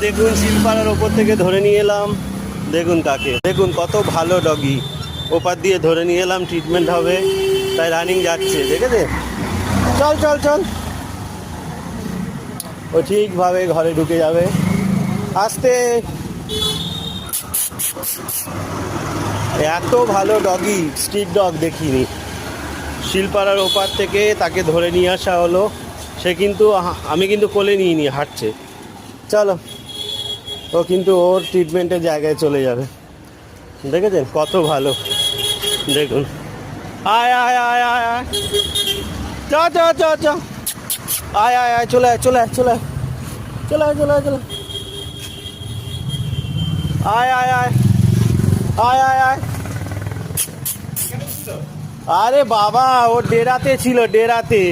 দেখুন শিলপাড়ার ওপর থেকে ধরে নিয়ে এলাম, দেখুন কাকে, দেখুন কত ভালো ডগি, ওপার দিয়ে ধরে নিয়ে এলাম, ট্রিটমেন্ট হবে তাই রানিং যাচ্ছে, দেখেছে? চল চল চল, ও ঠিকভাবে ঘরে ঢুকে যাবে। আস্তে, এত ভালো ডগি স্ট্রিট ডগ দেখিনি। শিলপাড়ার ওপার থেকে তাকে ধরে নিয়ে আসা হলো, সে কিন্তু আমি কিন্তু কোলে নিয়ে নিয়ে হাঁটছে। চলো, ও কিন্তু ওর ট্রিটমেন্টের জায়গায় চলে যাবে। দেখেছেন কত ভালো, দেখুন। আয় আয় আয় আয় আয়, চ চ চ চ, আয় আয় আয়, চলে আয় চলে আয় চলে আয় চলে আয় চলে আয় চলে আয় আয় আয় আয় আয় আয়। আরে বাবা, ও ডেরাতে ছিল, ডেরাতে,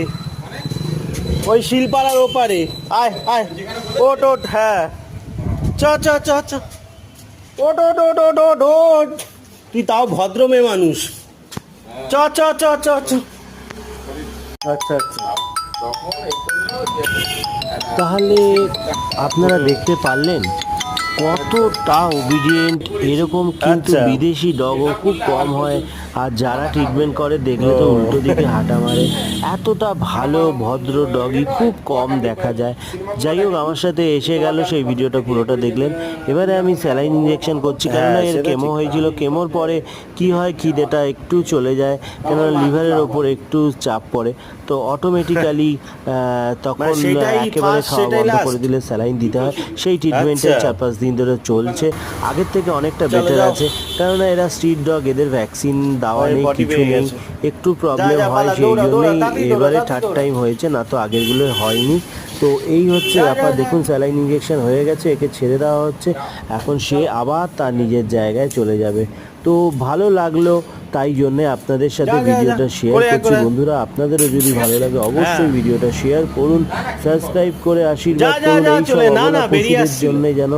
ওই শিলপাড়ার ওপারে। আয় আয়, ওট ওট, হ্যাঁ, চ চ চ চ, ওট ওট ওট ওট ওট ওট। তুই তাও ভদ্র মেয়ে মানুষ, চ চ চ চ চ। আচ্ছা আচ্ছা, তাহলে আপনারা দেখতে পারলেন কতটা ওবিডিয়েন্ট। এরকম কিন্তু আচ্ছা। বিদেশি ডগও খুব কম হয়, আর যারা ট্রিটমেন্ট করে দেখলে তো উল্টো দিকে হাঁটা মারে। এতটা ভালো ভদ্র ডগই খুব কম দেখা যায়। যাই হোক, আমার সাথে এসে গেল, সেই ভিডিওটা পুরোটা দেখলেন। এবারে আমি স্যালাইন ইঞ্জেকশন করছি, কেননা এর সেটা কেমো ঠিক। হয়েছিল। কেমোর পরে কি হয়, খিদেটা একটু চলে যায়, কেননা লিভারের ওপর একটু চাপ পড়ে, তো অটোমেটিক্যালি তখন মানে সেটাই একেবারে first, খাওয়া সেটাই বন্ধ last? করে দিলে স্যালাইন দিতে হয়। সেই ট্রিটমেন্টের আচ্ছা। 4-5 দিন ধরে চলছে, আগের থেকে অনেকটা চলো বেটার যাও। আছে, কেননা এরা স্ট্রিট ডগ, এদের ভ্যাকসিন দেওয়া ওই নেই, potty কিছু পেয়ে নেই, গেছে। একটু প্রবলেম যা, হয়, পালা, সেই দৌড়া, দৌড়া, জন্যই তাড়াতাড়ি দৌড়া, এবারে তাড়াতাড়ি থার্ড দৌড়া। টাইম হয়েছে, না তো আগেরগুলো হয়নি। তো এই হচ্ছে যা, ব্যাপার। যা, দেখুন, স্যালাইন ইঞ্জেকশন হয়ে গেছে, একে ছেড়ে দেওয়া হচ্ছে, এখন সে আবার তার নিজের জায়গায় চলে যাবে। তো ভালো লাগলো, তাই জন্যে আপনাদের সাথে যা, যা, ভিডিওটা যা। শেয়ার করে আয়, করছি। করে আয়। বন্ধুরা, আপনাদেরও যদি ভালো লাগে অবশ্যই হ্যাঁ। ভিডিওটা শেয়ার করুন, সাবস্ক্রাইব করে আশীর্বাদ যা, যা, করুন। যা, এই সব চলে, না, অবলা না, বেরিয়ে পশুদের আসছিল। জন্য যেন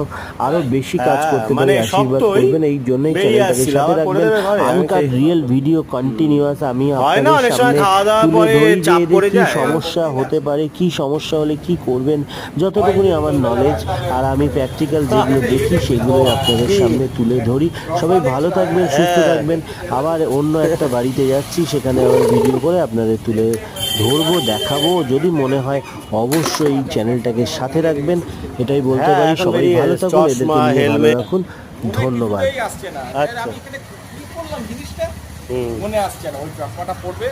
আরো বেশি কাজ হ্যাঁ, করতে মানে পারি, আশীর্বাদ শক্তই করবেন। এই জন্যই বেরিয়ে চ্যানেলটাকে আসছিল, সাথে আবার করে রাখবেন। দেবে ঘরে, আমি আনকাট সেই- রিয়েল ভিডিও কন্টিনিউয়াস আমি হয় না, আপনাদের অনেক সময় সামনে খাওয়া দাওয়ার তুলে পরে ধরি, যে চাপ এদের পড়ে কি যায়। সমস্যা হতে পারে, কি সমস্যা হলে কি করবেন, যতটুকুনি আমার নলেজ আর আমি প্র্যাকটিক্যাল যেগুলো দেখি সেগুলোই আপনাদের সামনে তুলে ধরি। সবাই ভালো থাকবেন, সুস্থ হ্যাঁ। থাকবেন। আবার অন্য একটা বাড়িতে যাচ্ছি, সেখানে আবার ভিডিও করে আপনাদের তুলে ধরবো, দেখাবো। যদি মনে হয় অবশ্যই চ্যানেলটাকে সাথে রাখবেন, এটাই বলতে হ্যাঁ, পারি। এখন সবাই বেরিয়ে ভালো এসেছে, থাকুন, এদেরকে চশমা, নিয়ে ভালো হেলমেট। রাখুন। ধন্যবাদ। আসছে না, আচ্ছা। আমি এখানে কি করলাম জিনিসটা হুম। মনে আসছে না, ওই চশমাটা পড়বে।